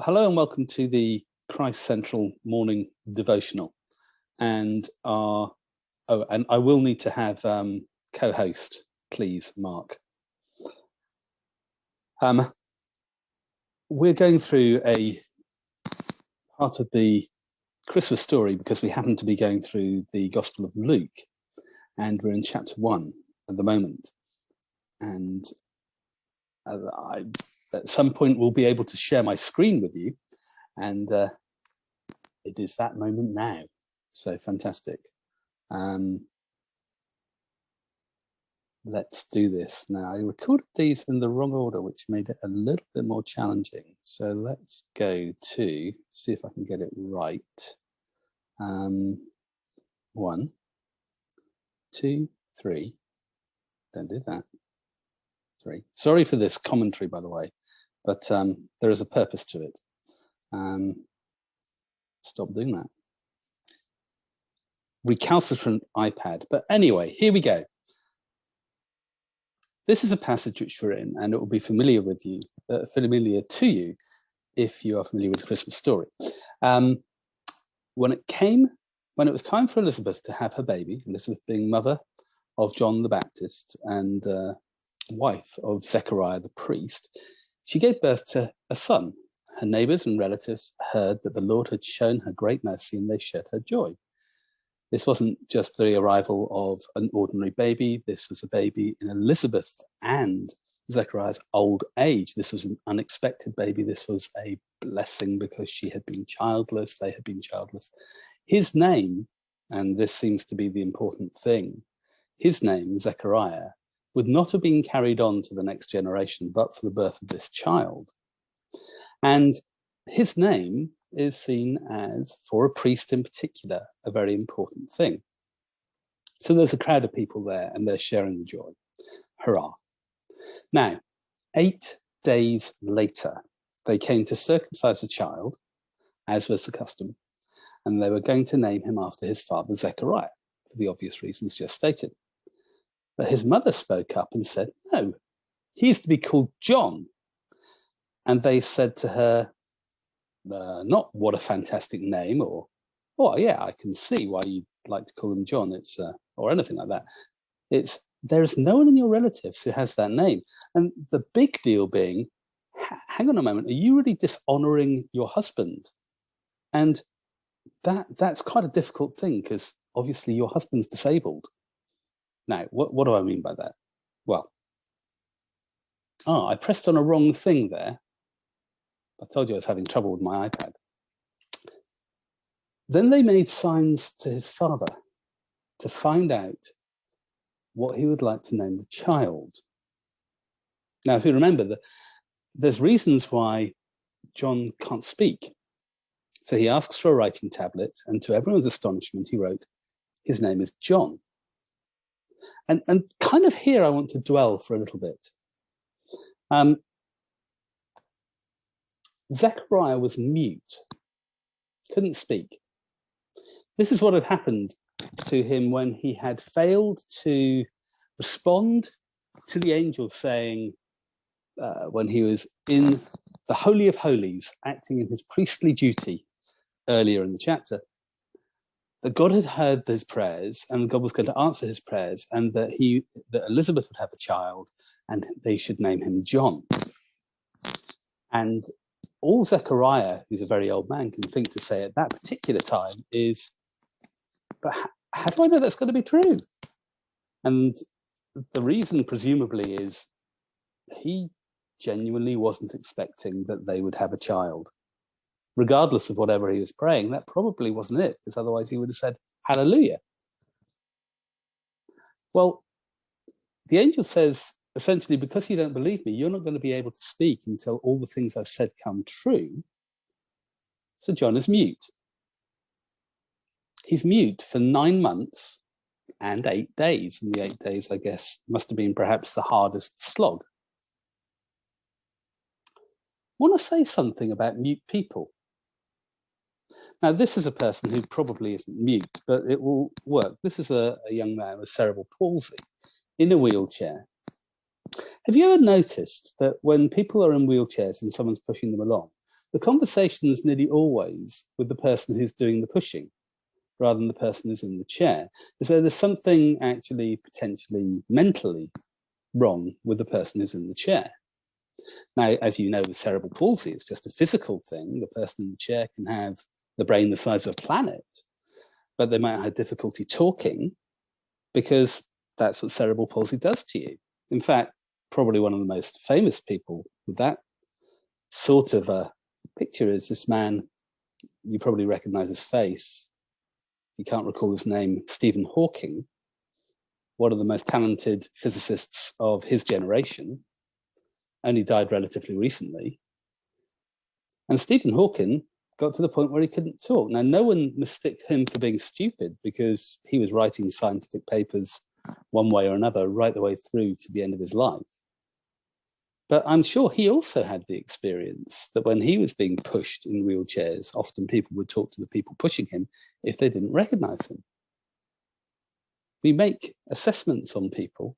Hello and welcome to the Christ Central morning devotional. And and I will need to have co-host, please, Mark. We're going through a part of the Christmas story because we happen to be going through the Gospel of Luke, and we're in chapter 1 at the moment. And at some point we'll be able to share my screen with you, and it is that moment now. So fantastic. Let's do this now. I recorded these in the wrong order, which made it a little bit more challenging. So let's go to see if I can get it right. 1, 2, 3. Don't do that. 3. Sorry for this commentary, by the way, but there is a purpose to it. Stop doing that. Recalcitrant iPad. But anyway, here we go. This is a passage which we're in, and it will be familiar to you if you are familiar with the Christmas story. When it was time for Elizabeth to have her baby, Elizabeth being mother of John the Baptist and wife of Zechariah the priest, she gave birth to a son. Her neighbors and relatives heard that the Lord had shown her great mercy, and they shared her joy. This wasn't just the arrival of an ordinary baby. This was a baby in Elizabeth and Zechariah's old age. This was an unexpected baby. This was a blessing because she had been childless. They had been childless. His name, and this seems to be the important thing, his name, Zechariah, would not have been carried on to the next generation but for the birth of this child. And his name is seen as, for a priest in particular, a very important thing. So there's a crowd of people there and they're sharing the joy. Hurrah. Now, 8 days later, they came to circumcise the child, as was the custom, and they were going to name him after his father Zechariah, for the obvious reasons just stated. But his mother spoke up and said, no, he is to be called John. And they said to her, not what a fantastic name, or, oh yeah, I can see why you'd like to call him John, or anything like that. There is no one in your relatives who has that name. And the big deal being, hang on a moment, are you really dishonoring your husband? And that's quite a difficult thing, because obviously your husband's disabled. Now, what do I mean by that? Well, I pressed on a wrong thing there. I told you I was having trouble with my iPad. Then they made signs to his father to find out what he would like to name the child. Now, if you remember, there's reasons why John can't speak. So he asks for a writing tablet, and to everyone's astonishment, he wrote, his name is John. And kind of here I want to dwell for a little bit. Zechariah was mute, couldn't speak. This is what had happened to him when he had failed to respond to the angel saying, when he was in the Holy of Holies, acting in his priestly duty earlier in the chapter, that God had heard his prayers and God was going to answer his prayers, and that Elizabeth would have a child and they should name him John. And all Zechariah, who's a very old man, can think to say at that particular time is, but how do I know that's going to be true? And the reason, presumably, is he genuinely wasn't expecting that they would have a child. Regardless of whatever he was praying, that probably wasn't it, because otherwise he would have said, hallelujah. Well, the angel says, essentially, because you don't believe me, you're not going to be able to speak until all the things I've said come true. So John is mute. He's mute for 9 months and 8 days. And the 8 days, I guess, must have been perhaps the hardest slog. I want to say something about mute people. Now, this is a person who probably isn't mute, but it will work. This is a young man with cerebral palsy in a wheelchair. Have you ever noticed that when people are in wheelchairs and someone's pushing them along, the conversation is nearly always with the person who's doing the pushing rather than the person who's in the chair. So there's something actually potentially mentally wrong with the person who's in the chair. Now, as you know, with cerebral palsy, it's just a physical thing. The person in the chair can have the brain the size of a planet, but they might have difficulty talking because that's what cerebral palsy does to you. In fact, probably one of the most famous people with that sort of a picture is this man. You probably recognize his face. You can't recall his name, Stephen Hawking, one of the most talented physicists of his generation, only died relatively recently. And Stephen Hawking got to the point where he couldn't talk. Now, no one mistook him for being stupid because he was writing scientific papers one way or another right the way through to the end of his life. But I'm sure he also had the experience that when he was being pushed in wheelchairs, often people would talk to the people pushing him if they didn't recognize him. We make assessments on people,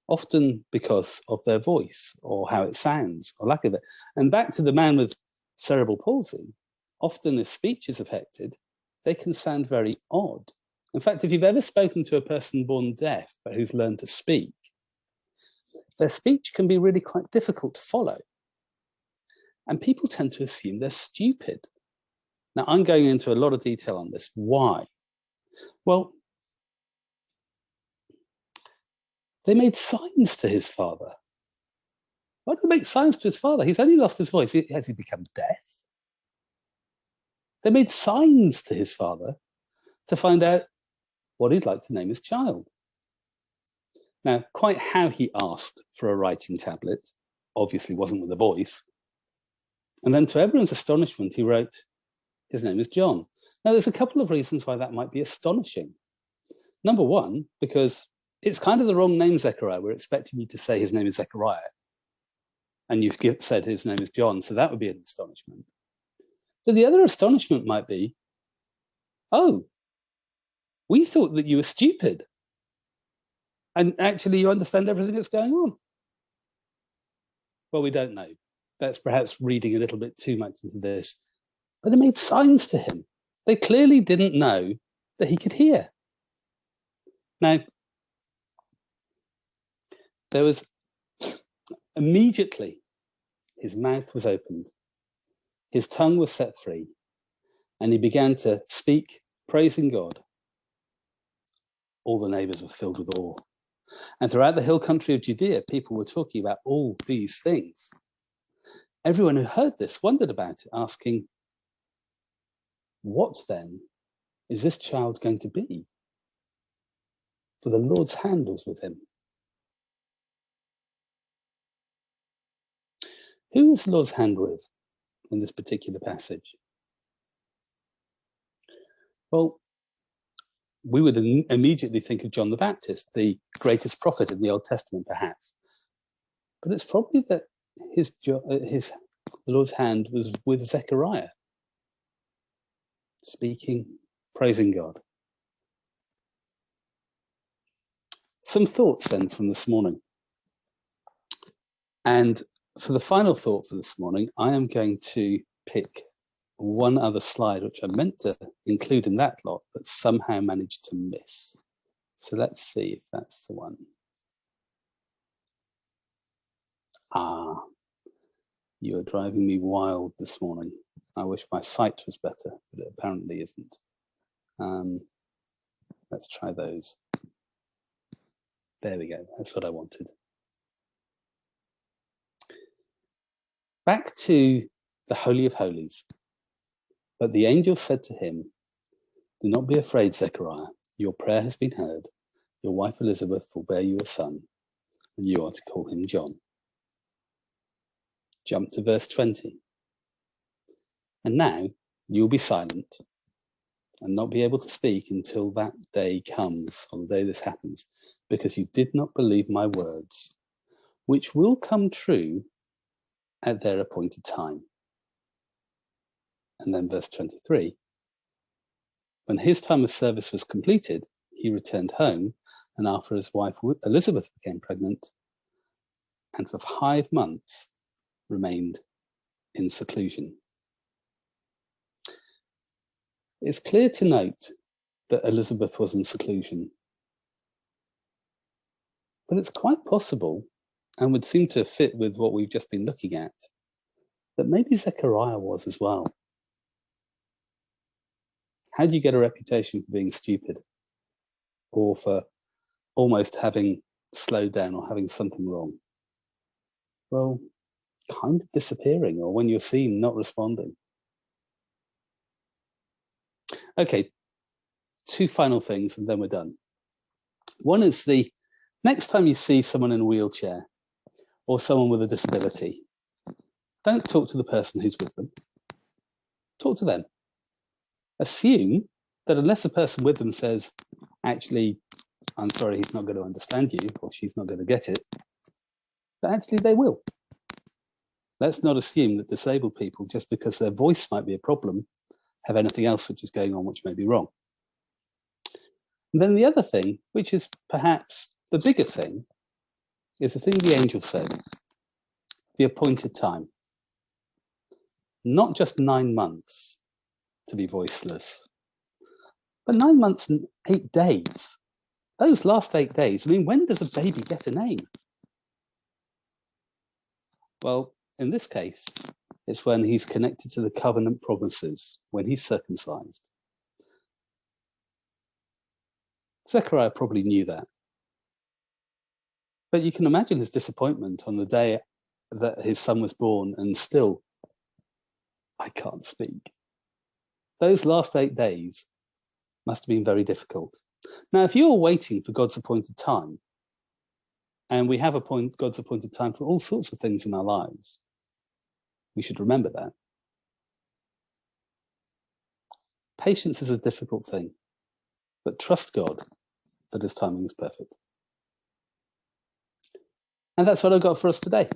often because of their voice or how it sounds or lack of it. And back to the man with cerebral palsy, often if speech is affected, they can sound very odd. In fact, if you've ever spoken to a person born deaf but who's learned to speak, their speech can be really quite difficult to follow. And people tend to assume they're stupid. Now, I'm going into a lot of detail on this. Why? Well, they made signs to his father. Why did they make signs to his father? He's only lost his voice. Has he become deaf? They made signs to his father to find out what he'd like to name his child. Now, quite how he asked for a writing tablet obviously wasn't with a voice. And then to everyone's astonishment, he wrote, his name is John. Now, there's a couple of reasons why that might be astonishing. Number one, because it's kind of the wrong name, Zechariah. We're expecting you to say his name is Zechariah. And you've said his name is John, so that would be an astonishment. But the other astonishment might be, oh, we thought that you were stupid. And actually you understand everything that's going on. Well, we don't know. That's perhaps reading a little bit too much into this. But they made signs to him. They clearly didn't know that he could hear. Now, there was immediately his mouth was opened, his tongue was set free, and he began to speak, praising God. All the neighbors were filled with awe. And throughout the hill country of Judea, people were talking about all these things. Everyone who heard this wondered about it, asking, what then is this child going to be? For the Lord's hand was with him. Who is the Lord's hand with in this particular passage? Well, we would immediately think of John the Baptist, the greatest prophet in the Old Testament, perhaps. But it's probably that the Lord's hand was with Zechariah, speaking, praising God. Some thoughts then from this morning. And for the final thought for this morning, I am going to pick one other slide, which I meant to include in that lot, but somehow managed to miss. So let's see if that's the one. You are driving me wild this morning. I wish my sight was better, but it apparently isn't. Let's try those. There we go. That's what I wanted. Back to the Holy of Holies. But the angel said to him, do not be afraid, Zechariah. Your prayer has been heard. Your wife Elizabeth will bear you a son, and you are to call him John. Jump to verse 20. And now you will be silent and not be able to speak until that day comes, or the day this happens, because you did not believe my words, which will come true at their appointed time. And then verse 23. When his time of service was completed, he returned home, and after his wife Elizabeth became pregnant, and for 5 months remained in seclusion. It's clear to note that Elizabeth was in seclusion, but it's quite possible, and would seem to fit with what we've just been looking at, that maybe Zechariah was as well. How do you get a reputation for being stupid, or for almost having slowed down or having something wrong? Well, kind of disappearing, or when you're seen, not responding. Okay, two final things and then we're done. One is the next time you see someone in a wheelchair or someone with a disability, don't talk to the person who's with them. Talk to them. Assume that unless the person with them says, actually, I'm sorry, he's not going to understand you, or she's not going to get it, that actually they will. Let's not assume that disabled people, just because their voice might be a problem, have anything else which is going on which may be wrong. And then the other thing, which is perhaps the bigger thing, is the thing the angel said, the appointed time. Not just 9 months to be voiceless, but 9 months and 8 days. Those last 8 days, I mean, when does a baby get a name? Well, in this case, it's when he's connected to the covenant promises, when he's circumcised. Zechariah probably knew that. But you can imagine his disappointment on the day that his son was born, and still, I can't speak. Those last 8 days must have been very difficult. Now, if you're waiting for God's appointed time, and we have God's appointed time for all sorts of things in our lives, we should remember that. Patience is a difficult thing, but trust God that his timing is perfect. And that's what I've got for us today.